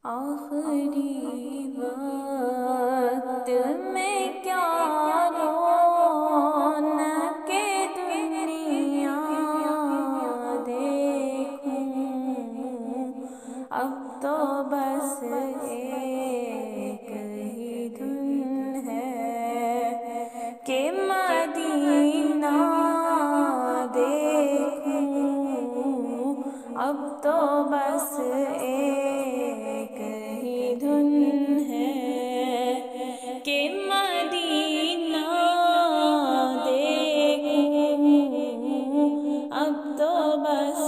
آخری وقت میں کیا رونق دنیا دیکھوں، اب تو بس ایک ہی دھن ہے کہ مدینہ دیکھوں، اب تو بس ایک ہی دھن ہے کہ مدینہ دیکھوں، اب تو بس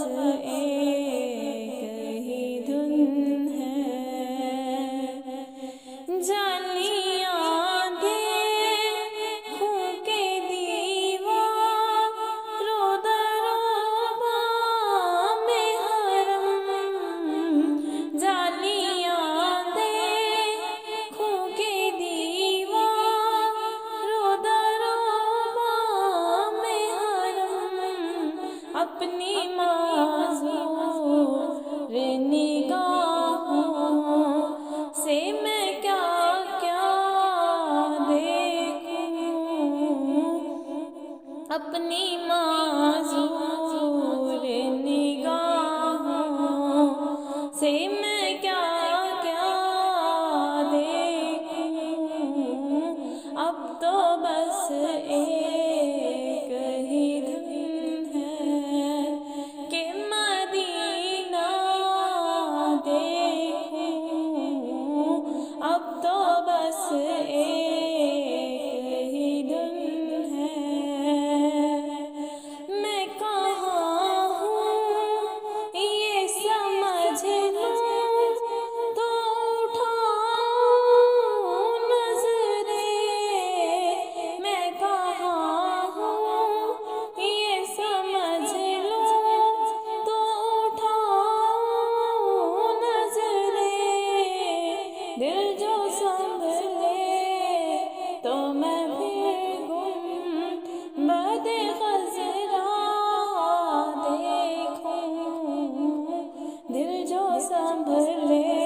ایک ہی دھن ہے۔ جالیاں دیکھوں کہ دیواروں در و بام حرم، جالیاں دیکھوں کہ دیواروں در و بام حرم، اپنی معذور نگاہوں سے میں کیا کیا دیکھوں، اپنی معذور نگاہوں سے میں کیا کیا دیکھوں، اب تو بس ایک ہی دھن ہے کہ مدینہ دیکھوں، اب تو بس ایک ہی دھن ہے۔ میں کہاں ہوں یہ سمجھ لوں تو اٹھاؤں نظریں، میں کہاں ہوں یہ سمجھ لوں تو اٹھاؤں نظریں، دل جو سنبھلے تو میں پھر گنبد خضرا دیکھوں، دل جو سنبھلے